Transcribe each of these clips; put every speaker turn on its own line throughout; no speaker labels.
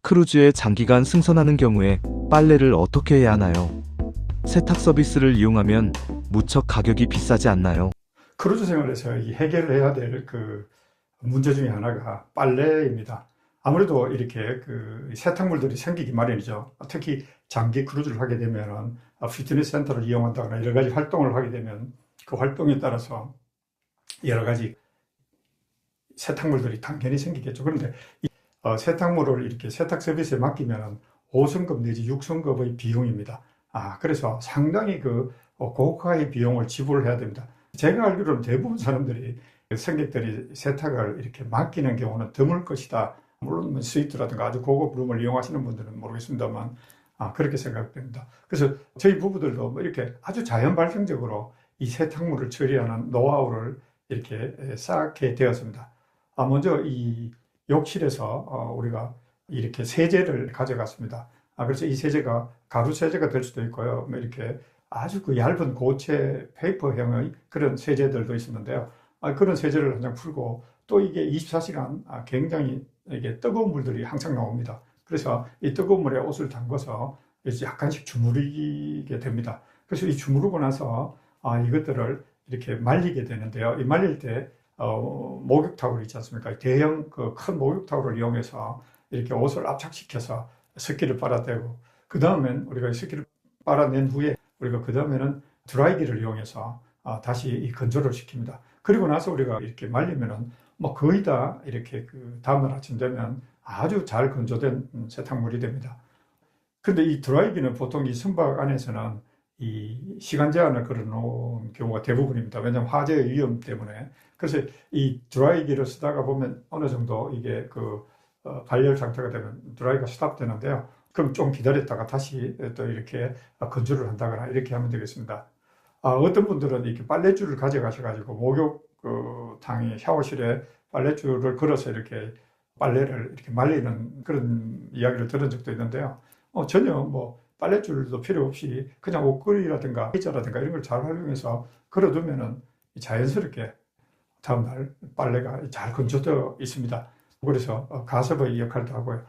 크루즈에 장기간 승선하는 경우에 빨래를 어떻게 해야 하나요? 세탁 서비스를 이용하면 무척 가격이 비싸지 않나요?
크루즈 생활에서 이 해결을 해야 될 그 문제 중에 하나가 빨래입니다. 아무래도 이렇게 그 세탁물들이 생기기 마련이죠. 특히 장기 크루즈를 하게 되면은 피트니스 센터를 이용한다거나 여러 가지 활동을 하게 되면 그 활동에 따라서 여러 가지 세탁물들이 당연히 생기겠죠. 그런데 이 세탁물을 이렇게 세탁 서비스에 맡기면은 5성급 내지 6성급의 비용입니다. 그래서 상당히 고가의 비용을 지불을 해야 됩니다. 제가 알기로는 대부분 사람들이 승객들이 세탁을 이렇게 맡기는 경우는 드물 것이다. 물론 뭐 스위트라든가 아주 고급 룸을 이용하시는 분들은 모르겠습니다만 그렇게 생각됩니다. 그래서 저희 부부들도 뭐 이렇게 아주 자연 발생적으로 이 세탁물을 처리하는 노하우를 이렇게 쌓게 되었습니다. 먼저 이 욕실에서 우리가 이렇게 세제를 가져갔습니다. 그래서 이 세제가 가루 세제가 될 수도 있고요. 뭐 이렇게 아주 그 얇은 고체 페이퍼형의 그런 세제들도 있었는데요. 그런 세제를 한 장 풀고 또 이게 24시간 굉장히 이게 뜨거운 물들이 항상 나옵니다. 그래서 이 뜨거운 물에 옷을 담궈서 이제 약간씩 주무르게 됩니다. 그래서 이 주무르고 나서 이것들을 이렇게 말리게 되는데요. 이 말릴 때 목욕 타올 있지 않습니까? 대형 그 큰 목욕 타올을 이용해서 이렇게 옷을 압착시켜서 습기를 빨아대고 그 다음엔 우리가 이 습기를 빨아낸 후에 우리가 그 다음에는 드라이기를 이용해서 다시 이 건조를 시킵니다. 그리고 나서 우리가 이렇게 말리면은 뭐 거의 다 이렇게 그 다음날 아침 되면 아주 잘 건조된 세탁물이 됩니다. 근데 이 드라이기는 보통 이 선박 안에서는 이 시간 제한을 걸어 놓은 경우가 대부분입니다. 왜냐하면 화재의 위험 때문에. 그래서 이 드라이기를 쓰다가 보면 어느 정도 이게 발열 상태가 되면 드라이가 스탑되는데요. 그럼 좀 기다렸다가 다시 또 이렇게 건조를 한다거나 이렇게 하면 되겠습니다. 어떤 분들은 이렇게 빨랫줄을 가져가셔가지고 목욕탕에 샤워실에 빨랫줄을 걸어서 이렇게 빨래를 이렇게 말리는 그런 이야기를 들은 적도 있는데요. 전혀 뭐 빨랫줄도 필요 없이 그냥 옷걸이라든가 의자라든가 이런 걸 잘 활용해서 걸어두면은 자연스럽게 다음날 빨래가 잘 건조되어 있습니다. 그래서 가습의 역할도 하고요.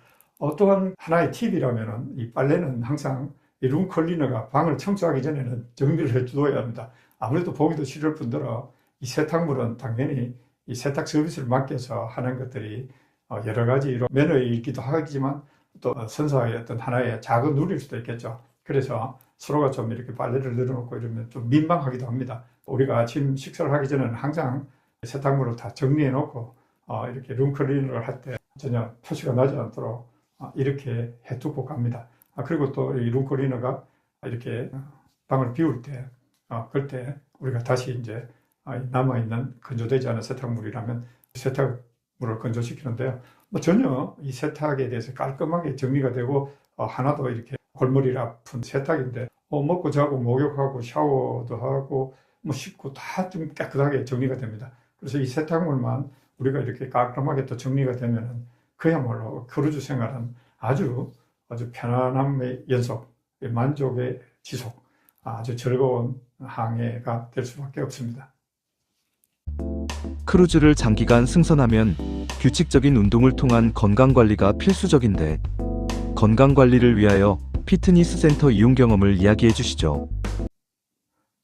또한 하나의 팁이라면은 이 빨래는 항상 이 룸클리너가 방을 청소하기 전에는 정리를 해두어야 합니다. 아무래도 보기도 싫을 뿐더러 이 세탁물은 당연히 이 세탁 서비스를 맡겨서 하는 것들이 여러 가지로 매너이기도 하지만 또 선사의 어떤 하나의 작은 룰일 수도 있겠죠. 그래서 서로가 좀 이렇게 빨래를 늘어놓고 이러면 좀 민망하기도 합니다. 우리가 아침 식사를 하기 전에는 항상 세탁물을 다 정리해 놓고 이렇게 룸클리너를 할 때 전혀 표시가 나지 않도록 이렇게 해두고 갑니다. 그리고 또 이 룸클리너가 이렇게 방을 비울 때 그럴 때 우리가 다시 이제 남아있는 건조되지 않은 세탁물이라면 세탁물을 건조시키는데요. 뭐 전혀 이 세탁에 대해서 깔끔하게 정리가 되고 하나도 이렇게 골머리를 아픈 세탁인데 먹고 자고 목욕하고 샤워도 하고 뭐 씻고 다 좀 깨끗하게 정리가 됩니다. 그래서 이 세탁물만 우리가 이렇게 깔끔하게 또 정리가 되면은 그야말로 크루즈 생활은 아주 편안함의 연속, 만족의 지속, 아주 즐거운 항해가 될 수밖에 없습니다.
크루즈를 장기간 승선하면 규칙적인 운동을 통한 건강관리가 필수적인데 건강관리를 위하여 피트니스 센터 이용 경험을 이야기해 주시죠.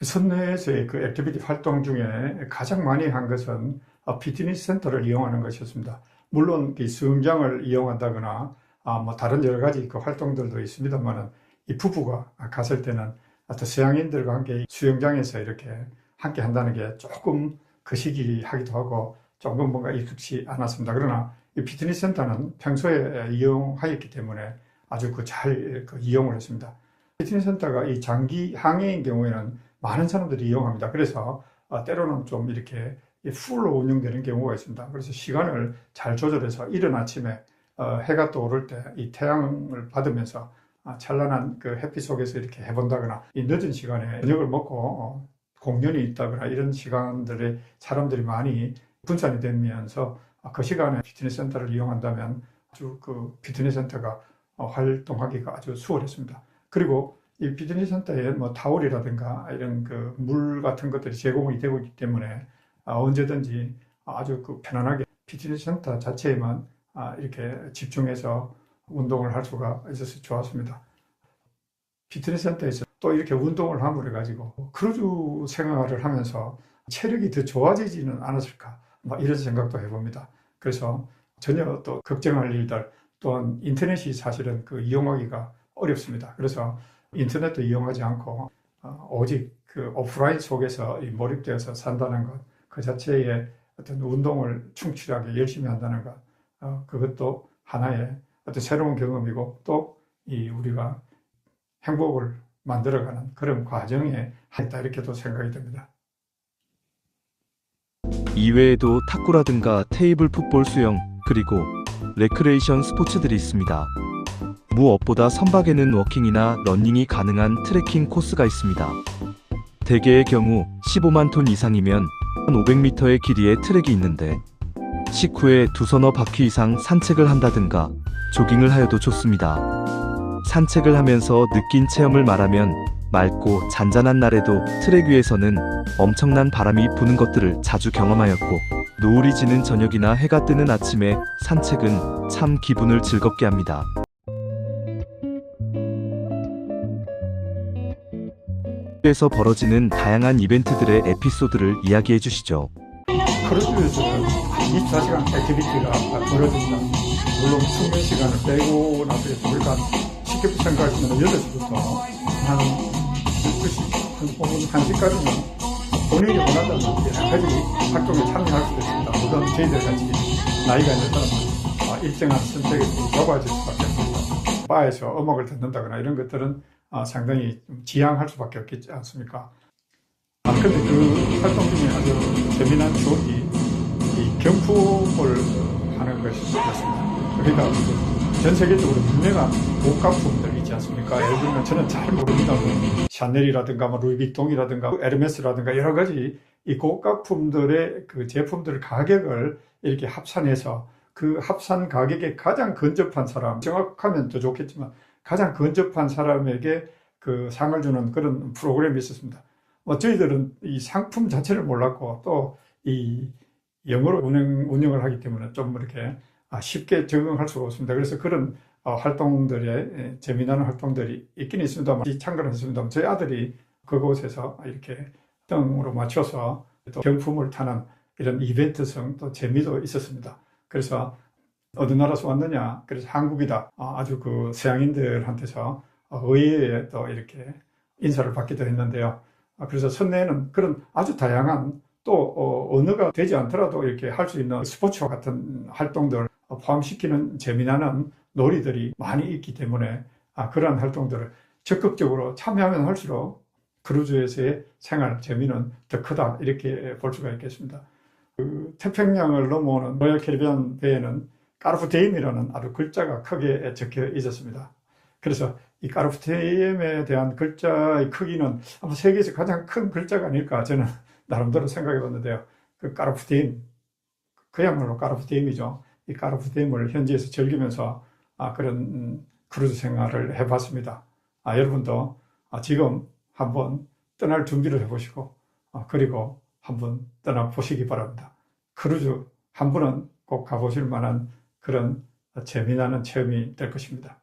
선내에서의 그 액티비티 활동 중에 가장 많이 한 것은 피트니스 센터를 이용하는 것이었습니다. 물론 이 수영장을 이용한다거나 뭐 다른 여러 가지 그 활동들도 있습니다만은 이 부부가 갔을 때는 또 서양인들과 함께 수영장에서 이렇게 함께 한다는 게 조금 거시기하기도 하고 조금 뭔가 익숙치 않았습니다. 그러나 이 피트니스 센터는 평소에 이용하였기 때문에 아주 잘 이용을 했습니다. 피트니스 센터가 이 장기 항해인 경우에는 많은 사람들이 이용합니다. 그래서 때로는 좀 이렇게 풀로 운영되는 경우가 있습니다. 그래서 시간을 잘 조절해서 이른 아침에 해가 떠오를 때 이 태양을 받으면서 찬란한 그 햇빛 속에서 이렇게 해본다거나 이 늦은 시간에 저녁을 먹고 공연이 있다거나 이런 시간들에 사람들이 많이 분산이 되면서 그 시간에 피트니스 센터를 이용한다면 아주 그 피트니스 센터가 활동하기가 아주 수월했습니다. 그리고 이 피트니스 센터에 뭐 타올이라든가 이런 그 물 같은 것들이 제공이 되고 있기 때문에 언제든지 아주 편안하게 피트니스 센터 자체에만 이렇게 집중해서 운동을 할 수가 있어서 좋았습니다. 피트니스 센터에서 또 이렇게 운동을 함으로 해가지고 크루즈 생활을 하면서 체력이 더 좋아지지는 않았을까, 이런 생각도 해봅니다. 그래서 전혀 또 걱정할 일들, 또한 인터넷이 사실은 이용하기가 어렵습니다. 그래서 인터넷도 이용하지 않고 오직 오프라인 속에서 몰입되어서 산다는 것, 그 자체의 어떤 운동을 충실하게 열심히 한다는 것, 그것도 하나의 어떤 새로운 경험이고 또 우리가 행복을 만들어가는 그런 과정에 있다, 이렇게도 생각이 듭니다.
이외에도 탁구라든가 테이블 풋볼, 수영, 그리고 레크레이션 스포츠들이 있습니다. 무엇보다 선박에는 워킹이나 러닝이 가능한 트레킹 코스가 있습니다. 대개의 경우 15만 톤 이상이면 500m의 길이의 트랙이 있는데 식후에 두서너 바퀴 이상 산책을 한다든가 조깅을 하여도 좋습니다. 산책을 하면서 느낀 체험을 말하면 맑고 잔잔한 날에도 트랙 위에서는 엄청난 바람이 부는 것들을 자주 경험하였고, 노을이 지는 저녁이나 해가 뜨는 아침에 산책은 참 기분을 즐겁게 합니다. 에서 벌어지는 다양한 이벤트들의 에피소드를 이야기해 주시죠.
크루즈에서는 24시간 액티비티가 벌어진다. 물론 숙면 시간을 빼고 나서 우리가 쉽게 생각하시면 8시부터 한 12시, 혹은 1시까지는 본인이 원한다면 여러 가지 활동에 참여할 수도 있습니다. 물론 저희들 같이 나이가 있는 사람은 일정한 선택이 좁아질 수밖에 없습니다. 바에서 음악을 듣는다거나 이런 것들은 상당히 지양할 수밖에 없지 않습니까? 근데 활동 중에 아주 재미난 추억이 이 경품을 하는 것이었습니다. 그러니까 전 세계적으로 유명한 고가품들 있지 않습니까? 예를 들면 저는 잘 모릅니다. 샤넬이라든가 루이비통이라든가 에르메스라든가 여러 가지 이 고가품들의 제품들 가격을 이렇게 합산해서 그 합산 가격에 가장 근접한 사람, 정확하면 더 좋겠지만 가장 근접한 사람에게 상을 주는 그런 프로그램이 있었습니다. 저희들은 이 상품 자체를 몰랐고 또 이 영어로 운영을 하기 때문에 좀 이렇게 쉽게 적응할 수가 없습니다. 그래서 그런 활동들에 재미나는 활동들이 있긴 있습니다만, 참가를 했습니다만 저희 아들이 그곳에서 이렇게 등으로 맞춰서 또 경품을 타는 이런 이벤트성 또 재미도 있었습니다. 그래서 어느 나라에서 왔느냐, 그래서 한국이다, 아주 서양인들한테서 의외에 또 이렇게 인사를 받기도 했는데요. 그래서 선내에는 그런 아주 다양한 또 언어가 되지 않더라도 이렇게 할 수 있는 스포츠와 같은 활동들 포함시키는 재미나는 놀이들이 많이 있기 때문에 그러한 활동들을 적극적으로 참여하면 할수록 크루즈에서의 생활 재미는 더 크다, 이렇게 볼 수가 있겠습니다. 태평양을 넘어오는 로얄 캐리비안 배에는 까르프데임이라는 아주 글자가 크게 적혀 있었습니다. 그래서 이 까르프데임에 대한 글자의 크기는 아마 세계에서 가장 큰 글자가 아닐까 저는 나름대로 생각해 봤는데요. 까르프데임, 그야말로 까르프데임이죠. 이 까르프데임을 현지에서 즐기면서 그런 크루즈 생활을 해봤습니다. 여러분도 지금 한번 떠날 준비를 해보시고 그리고 한번 떠나보시기 바랍니다. 크루즈 한 번은 꼭 가보실 만한 그런 재미나는 체험이 될 것입니다.